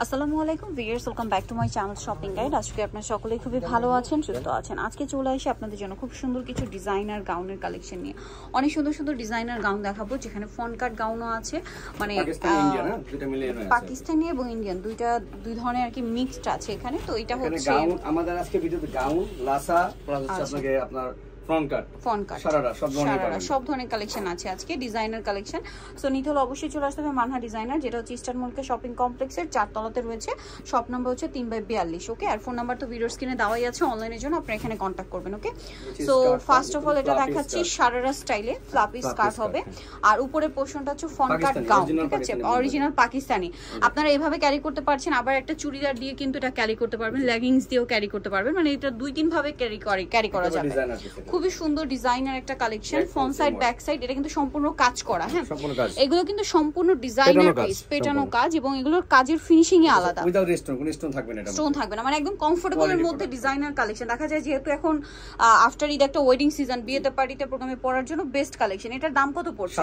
আসসালামু আলাইকুম viewers, welcome back to my channel shopping guide. আজকে আপনারা সকলেই খুবই ভালো আছেন, সুস্থ আছেন। আজকে চলে আসি আপনাদের জন্য খুব সুন্দর কিছু ডিজাইনার গাউনের কালেকশন নিয়ে। অনেক সুন্দর সুন্দর ডিজাইনার গাউন দেখাবো, যেখানে ফন কাট গাউনও আছে, মানে পাকিস্তানি এবং ইন্ডিয়ান দুই ধরনের আর কি মিক্সড আছে এখানে। তো এটা হচ্ছে গাউন, আমাদের আজকে ভিডিওতে গাউন, লাসা প্লাস হচ্ছে আপনাকে আপনার ফ্রন্ট কাট সারারা সব ধরনের কালেকশন আছে আজকে, ডিজাইনার কালেকশন। সো নিতে হলে অবশ্যই চলে আসতে হবে মানহা ডিজাইনার, যেটা হচ্ছে ইস্টার্ন মলকে শপিং কমপ্লেক্সের 4 তলাতে রয়েছে। শপ নাম্বার হচ্ছে 3/42। ওকে, আর ফোন নাম্বার তো ভিডিওর স্ক্রিনে দেওয়াই আছে, অনলাইনের জন্য আপনারা এখানে কন্ট্যাক্ট করবেন। ওকে, সো ফার্স্ট অফ অল এটা দেখাচ্ছি সারারা স্টাইলে ফ্লাপি স্কার্ট হবে, আর উপরের পোরশনটা হচ্ছে ফন কাট গাউন, ঠিক আছে, অরিজিনাল পাকিস্তানি। আপনারা এভাবে ক্যারি করতে পারছেন, আবার একটা চুড়িদার দিয়ে কিন্তু এটা ক্যারি করতে পারবেন, লেগিংস দিয়েও ক্যারি করতে পারবেন, মানে এটা 2-3 ভাবে ক্যারি করা যাবে। খুবই সুন্দর ডিজাইনার একটা collection, front side back side এটা কিন্তু সম্পূর্ণ কাজ করা। হ্যাঁ, এগুলো কিন্তু সম্পূর্ণ ডিজাইনার পিস, পেটানো কাজ, এবং এগুলোর কাজের ফিনিশিং এ আলাদা, উইদাউট স্টোন থাকবে না, স্টোন থাকবে না, মানে একদম কমফোর্টেবল এর মধ্যে ডিজাইনার কালেকশন। দেখা যায় যেহেতু এখন আফটার ঈদ একটা ওয়েডিং সিজন, বিয়েতে পার্টিতে প্রোগ্রামে পরার জন্য বেস্ট কালেকশন। এটার দাম কত পড়ছে?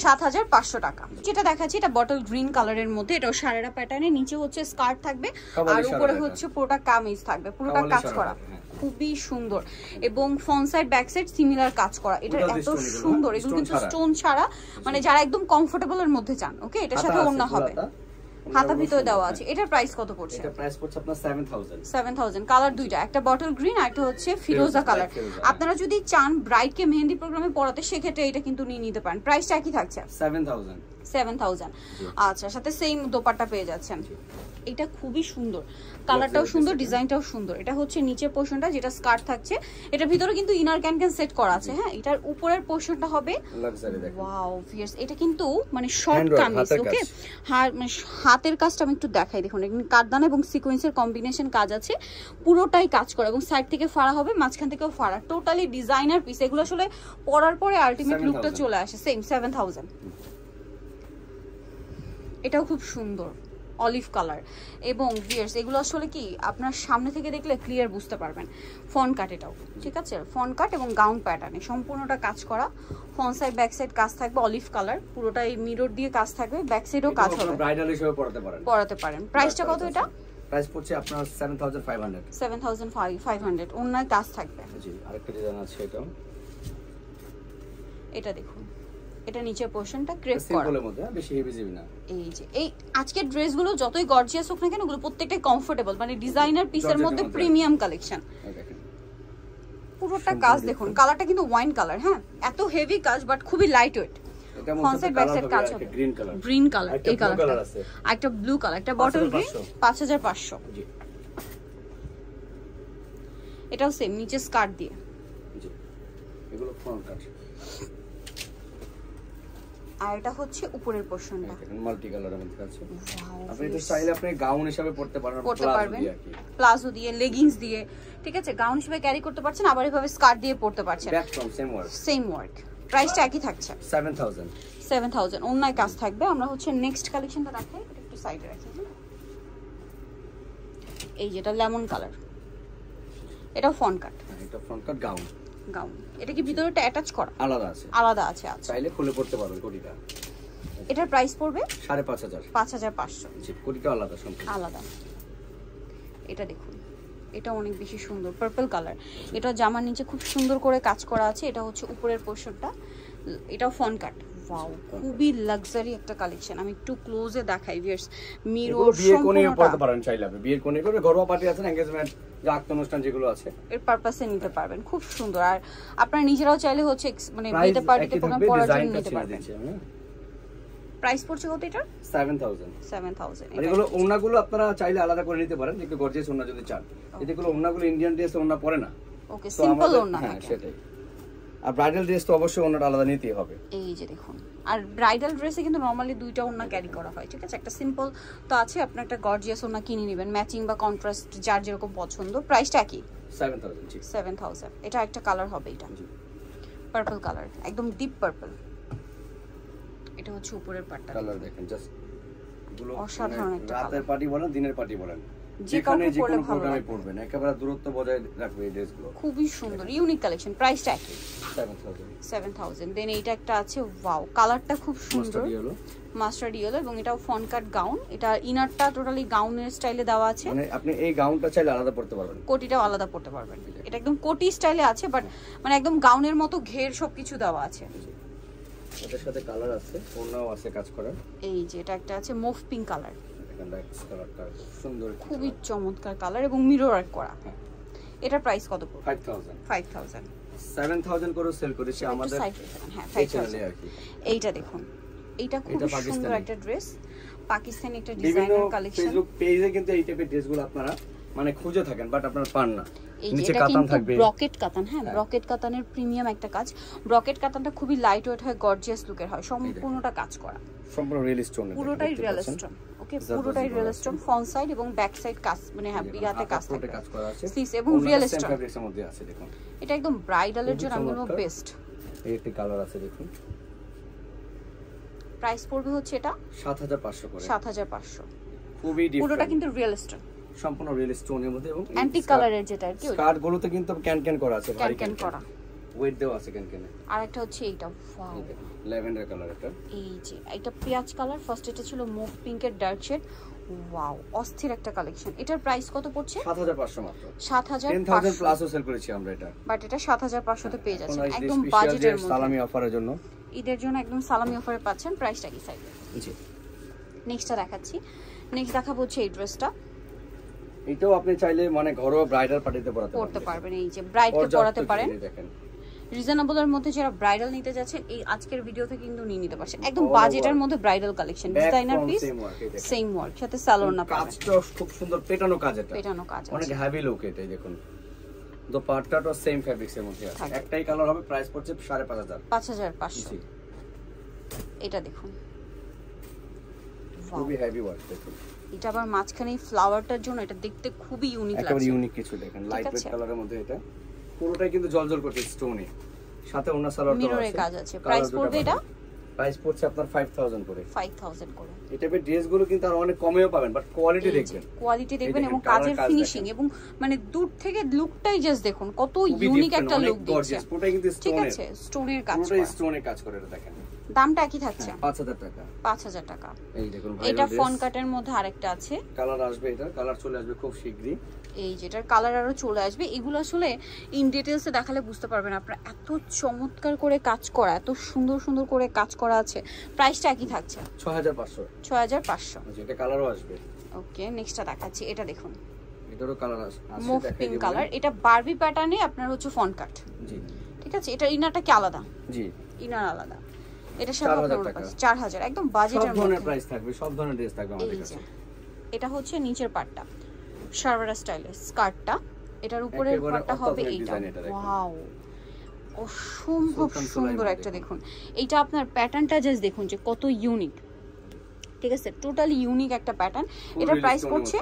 7500 টাকা। যেটা দেখাচ্ছি এটা বটল গ্রিন কালারের মধ্যে, এটাও সারারা প্যাটার্নে, নিচে হচ্ছে স্কার্ট থাকবে আর উপরে হচ্ছে পুরোটা কামিজ থাকবে, পুরোটা কাজ করা, খুবই সুন্দর। এবং front side back side similar কাজ করা। এটা এত সুন্দর, এগুলো কিন্তু স্টোন ছাড়া, মানে যারা একদম কমফোর্টেবল এর মধ্যে চান। ওকে, এটার সাথে ওড়না হবে, হাতা ভিতরে দেওয়া আছে। এটার প্রাইস কত পড়ছে? এটা প্রাইস পড়ছে আপনার 7000। কালার দুইটা, একটা বটল গ্রিন আর একটা হচ্ছে ফিরোজা কালার। আপনারা যদি চান ব্রাইড কে মেহেন্দি প্রোগ্রামে পরাতে, সেক্ষেত্রে এটা কিন্তু নিয়ে নিতে পারেন। প্রাইসটা কি থাকছে? 7000। আচ্ছা, সাথে সেম দোপাট্টা পেয়ে যাচ্ছেন। এটা খুবই সুন্দর, কালারটাও সুন্দর, ডিজাইনটাও সুন্দর। এটা হচ্ছে নিচের পোরশনটা, যেটা স্কার্ট থাকছে, এটার ভিতরে কিন্তু ইনার ক্যান সেট করা আছে। হ্যাঁ, এটার উপরের পোরশনটা হবে লাক্সারি। দেখুন, ওয়াও ভিউয়ার্স, এটা কিন্তু মানে শর্ট কামিজ। ওকে, হাতের কাজটা আমি একটু দেখাই। দেখুন, এখানে কাটদানা এবং সিকোয়েন্সের কম্বিনেশন কাজ আছে, পুরোটাই কাজ করা, এবং সাইড থেকে ফাড়া হবে, মাঝখান থেকেও ফাড়া, টোটালি ডিজাইনার পিস। এগুলো আসলে পরার পরে আলটিমেট লুকটা চলে আসে। সেম 7000। এটাও খুব সুন্দর, অলিভ কালার। এবং ভিউয়ার্স, এগুলো আসলে কি আপনার সামনে থেকে দেখলে ক্লিয়ার বুঝতে পারবেন। ফন কাট এটাও, ঠিক আছে, ফন কাট এবং গাউন প্যাটার্নে সম্পূর্ণটা কাজ করা। ফ্রন্ট সাইড ব্যাক সাইড কাজ থাকবে অলিভ কালার, পুরোটাই মিরর দিয়ে কাজ থাকবে, ব্যাক সাইডও কাজ হবে, ব্রাইডাল হিসেবে পরাতে পারেন। প্রাইসটা কত? এটা প্রাইস পড়ছে আপনার 7500। ওন্নায় কাজ থাকবে। জি, আরেকটা ডিজাইন আছে, এটা দেখুন, এটা নিচের পোরশনটা ক্রেপ করা, সিম্পলের মধ্যে, বেশি হেভি না। এই যে এই আজকের ড্রেসগুলো যতই গর্জিয়াস হোক না কেন, এগুলো প্রত্যেকটাই কমফোর্টেবল, মানে ডিজাইনার পিসের মধ্যে প্রিমিয়াম কালেকশন। পুরোটা কাজ দেখুন, কালারটা কিন্তু ওয়াইন কালার। হ্যাঁ, এত হেভি কাজ বাট খুবই light weight. Front side back side কাজ হবে, গ্রিন কালার, এই কালারটা, একটা ব্লু কালার, একটা বটল গ্রিন, 5500। জি, এটাও সেম, নিচে স্কার্ট দিয়ে। জি, এগুলো ফ্রন্ট কাট। আর এটা হচ্ছে উপরের পোরশনটা, মাল্টি কালারের মধ্যে আছে। আপনি তো চাইলে আপনি গাউন হিসেবে পড়তে পারবেন, প্লাজো দিয়ে, লেগিংস দিয়ে, ঠিক আছে, গাউন হিসেবে ক্যারি করতে পারছেন, আবার এভাবে স্কার্ট দিয়ে পড়তে পারছেন। Same work. প্রাইসটা একই থাকছে, 7000। অন্যায় কাজ থাকবে। আমরা হচ্ছে নেক্সট কালেকশনটা দেখাই, এটা একটু সাইডে রাখি। এই যেটা লেমন কালার, এটাও ফন কাট। এটা ফন কাট গাউন। এটা কি ভিতরটা অ্যাটাচ করা? আলাদা আছে। আচ্ছা, চাইলে খুলে পড়তে পারবেন। কোটিটা এটার প্রাইস পড়বে 5500। জি, কোটিটা আলাদা। এটা দেখুন, এটা অনেক বেশি সুন্দর, পার্পল কালার। এটা জামার নিচে খুব সুন্দর করে কাজ করা আছে। এটা হচ্ছে উপরের পোরশনটা, এটাও ফন কাট। ওয়াও, খুবই লাক্সারি একটা কালেকশন। আমি একটু ক্লোজে দেখাই ভিউয়ার্স। মিরর বিয়ে কোণে পড়তে পারেন, চাইলে আপনি বিয়ের কোণে করে, ঘরোয়া পার্টি আছে, এনগেজমেন্ট, জাগত অনুষ্ঠান যেগুলো আছে, এর পারপাসে নিতে পারবেন। খুব সুন্দর। আর আপনারা নিজেরাও চাইলে হচ্ছে মানে বিয়েতে পার্টিতে প্রোগ্রাম পরার জন্য নিতে পারবেন। প্রাইস পড়ছে কত? এটা 7000। এগুলো ওন্নাগুলো আপনারা চাইলে আলাদা করে নিতে পারেন, একটু গর্জিয়াস ওন্না যদি চান। এগুলো ওন্নাগুলো ইন্ডিয়ান ড্রেস ওন্না পরে না। ওকে, সিম্পল ওন্না। হ্যাঁ, সেটাই। আর ব্রাইডাল ড্রেস তো অবশ্যই ওন্নাটা আলাদা নিতেই হবে। এই যে দেখুন, আর ব্রাইডাল ড্রেসে কিন্তু নরমালি দুইটা ওন্না ক্যারি করা হয়, ঠিক আছে, একটা সিম্পল তো আছে, আপনি একটা গর্জিয়াস ওন্না কিনে নেবেন, ম্যাচিং বা কন্ট্রাস্ট যার যেরকম পছন্দ। প্রাইসটা কি? 7000। এটা একটা কালার হবে, এটা পার্পল কালার, একদম ডিপ পার্পল। এটা হচ্ছে উপরের পাটটা, কালার দেখেন, জাস্ট গুলো অসাধারণ একটা কালার। রাতের পার্টি বলেন, দিনের পার্টি বলেন, যে কাউকে পরলে ভালো লাগবে পরবেন, একেবারে দূরত্ব বজায় রাখবে এই ড্রেসগুলো। খুবই সুন্দর ইউনিক কালেকশন। প্রাইসটা কি? 7000। দেন এইটা একটা আছে, ওয়াও কালারটা খুব সুন্দর, মাস্টার্ড ইয়েলো, এবং এটাও ফন কাট গাউন। এটা ইনারটা টোটালি গাউনের স্টাইলে দেওয়া আছে, মানে আপনি এই গাউনটা চাইলে আলাদা পরতে পারবেন, কোটিটাও আলাদা পরতে পারবেন। এটা একদম কোটি স্টাইলে আছে, বাট মানে একদম গাউনের মতো ঘের সবকিছু দেওয়া আছে। এটার সাথে কালার আছে, ওড়নাও আছে কাজ করা। এই যে এটা একটা আছে মুভ পিঙ্ক কালার, দেখেন লাইট কালারটা সুন্দর, খুবই চমৎকার কালার এবং মিরর ওয়ার্ক করা। এটার প্রাইস কত পড়বে? 5000 7000 করে সেল করেছি আমাদের। হ্যাঁ 5000 আর কি। এইটা দেখুন, এইটা খুব সুন্দর একটা ড্রেস, পাকিস্তানি একটা ডিজাইনার কালেকশন। ফেসবুক পেজে কিন্তু এই টাইপের ড্রেসগুলো আপনারা মানে খুঁজে থাকেন, বাট আপনারা পান না। নিচে কাতান থাকবে, ব্রকেট কাতান। হ্যাঁ, ব্রকেট কাতানের প্রিমিয়াম একটা কাজ। ব্রকেট কাতানটা খুবই লাইট ওয়েট হয়, গর্জিয়াস লুকের হয়, সম্পূর্ণটা কাজ করা, সম্পূর্ণ রিয়েল স্টোন, পুরোটাই রিয়েল স্টোন। ওকে, পুরোটাই রিয়েল স্টোন, ফ্রন্ট সাইড এবং ব্যাক সাইড কাজ, মানে হ্যাঁ ইয়াতে কাজ করা আছে, স্লিভস এবং রিয়েল স্টোন ফেব্রিক্সের মধ্যে আছে। দেখুন এটা একদম ব্রাইডালের জন্য আমি বলবো বেস্ট। এই একটা কালার আছে দেখুন। প্রাইস পড়বে হচ্ছে এটা 7500 করে। 7500, খুবই ডিফারেন্ট, পুরোটা কিন্তু রিয়েল স্টোন, সম্পূর্ণ রিয়েল স্টোনের মধ্যে, এবং অ্যান্টিক কালারের যেটা আর কি, স্কার্ট গুলোতে কিন্তু ক্যান করা আছে, ভারী ক্যান করা, ওয়েট দেওয়া আছে ক্যান। আর একটা হচ্ছে এইটা, ওয়াও ল্যাভেন্ডার কালার। এটা এই যে এটা পেঁয়াজ কালার, ফার্স্ট এটা ছিল মুভ পিঙ্কের ডার্ক শেড, ওয়াও অস্থির একটা কালেকশন। এটার প্রাইস কত পড়ছে? 7500 মাত্র। 7500 প্লাসও সেল করেছি আমরা এটা, বাট এটা 7500 তে পেয়ে যাচ্ছেন একদম বাজেটের মধ্যে। সালামি অফারের জন্য, ঈদের জন্য একদম সালামি অফারে পাচ্ছেন। প্রাইসটা কি সাইড? জি নেক্সটটা দেখাচ্ছি। নেক্সট দেখাবো হচ্ছে এই ড্রেসটা। এটাও আপনি চাইলে মানে ঘরোয়া ব্রাইডাল পার্টিতে পরাতে পারবেন। এই যে ব্রাইডকে পরাতে পারেন, দেখেন রিজনেবলের মধ্যে যারা ব্রাইডাল নিতে যাচ্ছেন এই আজকের ভিডিওতে কিন্তু নিয়ে নিতে পারছেন, একদম বাজেটের মধ্যে bridal collection, designer piece, same work, সাথে সালোয়ার না পাবেন। কাজটা খুব সুন্দর পেটানো কাজ, এটা পেটানো কাজ, অনেক হেভি লুক। এটা দেখুন দোপাট্টাটা সেম ফেব্রিক্সের মধ্যে আছে, একটাই কালার হবে, প্রাইস পড়ছে 5500। এটা দেখুন খুবই হেভি ওয়ার্ক। দেখুন এটা আবার মাঝখানে ফ্লাওয়ারটার জন্য এটা দেখতে খুবই ইউনিক লাগছে, একেবারে ইউনিক কিছু। দেখেন লাইট ওয়েট কালারের মধ্যে, এটা পুরোটাই কিন্তু জলজল করছে স্টোনে, সাথে ওন্না সালোয়ার মিররের কাজ আছে। প্রাইস পড়বে এটা? প্রাইস পড়ছে আপনার 5000 করে। 5000 করে। এই টাইপের ড্রেসগুলো কিন্তু আর অনেক কমেও পাবেন, বাট কোয়ালিটি দেখবেন এবং কাজের ফিনিশিং এবং মানে দূর থেকে লুকটাই জাস্ট দেখুন কত ইউনিক একটা লুক দিচ্ছে। পুরোটাই কিন্তু ঠিক আছে, স্টোনের কাজ করা, পুরোটাই স্টোনের কাজ করে। এটা দেখেন দামটা কি থাকছে? 5000 টাকা। 5000 টাকা। এই দেখুন এটা ফন কাটের মধ্যে আরেকটা আছে, কালার আসবে, এটা কালার চলে আসবে খুব শীঘ্রই। এই যেটার কালার আরো চলে আসবে। এগুলো আসলে ইন ডিটেইলসে দেখালে বুঝতে পারবেন আপনারা, এত চমৎকার করে কাজ করা, এত সুন্দর সুন্দর করে কাজ করা আছে। প্রাইসটা কি থাকছে? 6500। 6500। এটা কালারও আসবে। ওকে, নেক্সটটা দেখাচ্ছি। এটা দেখুন, এটারও কালার আছে, মুভ পিঙ্ক কালার। এটা বারবি প্যাটার্নে আপনার হচ্ছে ফন কাট। জি ঠিক আছে, এটা ইনারটা কি আলাদা? জি, ইনার আলাদা। এটা 4000, একদম বাজেটের মধ্যে। সব ধরনের প্রাইস থাকবে, সব ধরনের ড্রেস থাকবে আমাদের কাছে। এটা হচ্ছে নিচের পার্টটা, শারবারা স্টাইলের স্কার্টটা, এটার উপরের পার্টটা হবে এইটা। ওয়াও অসম্ভব সুন্দর একটা। দেখুন এইটা আপনার প্যাটার্নটা জাস্ট দেখুন যে কত ইউনিক। ঠিক আছে, টোটালি ইউনিক একটা প্যাটার্ন। এটার প্রাইস পড়ছে,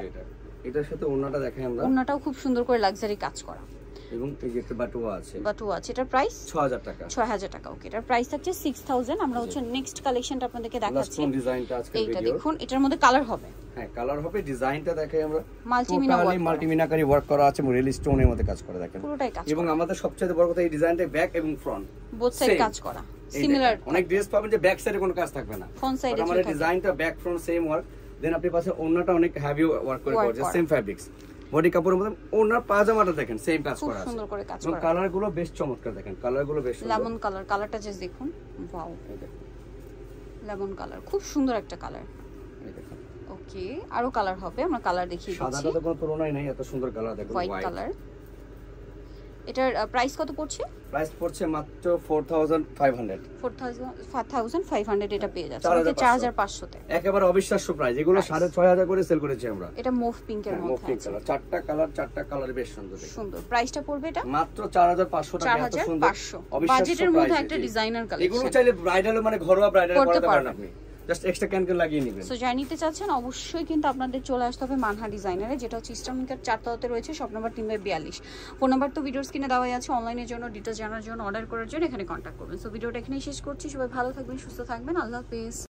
এটার সাথে ওন্নাটা দেখাই আমরা, ওন্নাটাও খুব সুন্দর করে লাক্সারি কাজ করা, এবং এই যে একটা বাটুয়া আছে, এটার প্রাইস 6000 টাকা। 6000 টাকা। ওকে, এটার প্রাইস থাকছে 6000। আমরা হচ্ছে নেক্সট কালেকশনটা আপনাদেরকে দেখাচ্ছি। ডিজাইনটা আজকে ভিডিও, এইটা দেখুন, এটার মধ্যে কালার হবে। হ্যাঁ কালার হবে, ডিজাইনটা দেখাই আমরা, মাল্টিমিনাকারি ওয়ার্ক করা আছে, রিয়েল স্টোনের মধ্যে কাজ করা। দেখেন পুরোটাই কাজ, এবং আমাদের সবচেয়ে বড় কথা এই ডিজাইনটা ব্যাক এবং ফ্রন্ট বোথ সাইড কাজ করা, সিমিলার। অনেক ড্রেস পাবেন যে ব্যাক সাইডে কোনো কাজ থাকবে না, ফ্রন্ট সাইডে আমাদের ডিজাইনটা ব্যাক ফ্রন্ট সেম ওয়ার্ক। দেন আপনি পাশে ওন্নাটা অনেক হেভি ওয়ার্ক করে করা, সেম ফেব্রিক্স, বডি কাপড়ের মধ্যে ওনার পাজামাটা দেখেন সেম কাজ করা আছে, সুন্দর করে কাজ করা। এবং কালারগুলো বেশ চমৎকার। দেখেন কালারগুলো বেশ সুন্দর, লেমন কালার, কালারটা জাস্ট দেখুন, ওয়াও লেমন কালার, খুব সুন্দর একটা কালার। এই দেখুন, ওকে আরো কালার হবে, আমরা কালার দেখিয়ে দিচ্ছি। সাদাটা তো কোনো তুলনাই নাই, এত সুন্দর কালার। দেখুন হোয়াইট কালার। এটার প্রাইস কত পড়ছে? প্রাইস পড়ছে মাত্র 4500। 4500 এটা পেয়ে যাচ্ছে 4500 তে। একেবারে অবিশ্বাস্য প্রাইস, এগুলো 6500 করে সেল করেছি আমরা। এটা মুভ পিঙ্কের মধ্যে, মুভ পিঙ্ক কালার, চারটা কালার বেশ সুন্দর। সুন্দর। প্রাইসটা পড়বে এটা মাত্র 4500 টাকা। এত সুন্দর বাজেটের মধ্যে একটা ডিজাইনার কালেকশন। এগুলো চাইলে ব্রাইডাল মানে ঘরোয়া ব্রাইডাল করতে পারেন আপনি, জাস্ট এক্সট্রা ক্যান লাগিয়ে নেবেন। সো যারা নিতে চাচ্ছেন অবশ্যই কিন্তু আপনাদের চলে আসতে হবে মানহা ডিজাইনারে, যেটা হচ্ছে ইস্টার্ন মার্কেট 4 তলাতে রয়েছে, শপ নাম্বার 3/42। ফোন নাম্বার তো ভিডিওর স্ক্রিনে দেওয়াই আছে, অনলাইনের জন্য ডিটেইলস জানার জন্য, অর্ডার করার জন্য এখানে কন্ট্যাক্ট করবেন। সো ভিডিওটা এখানেই শেষ করছি। সবাই ভালো থাকবেন, সুস্থ থাকবেন, আল্লাহ হাফেজ।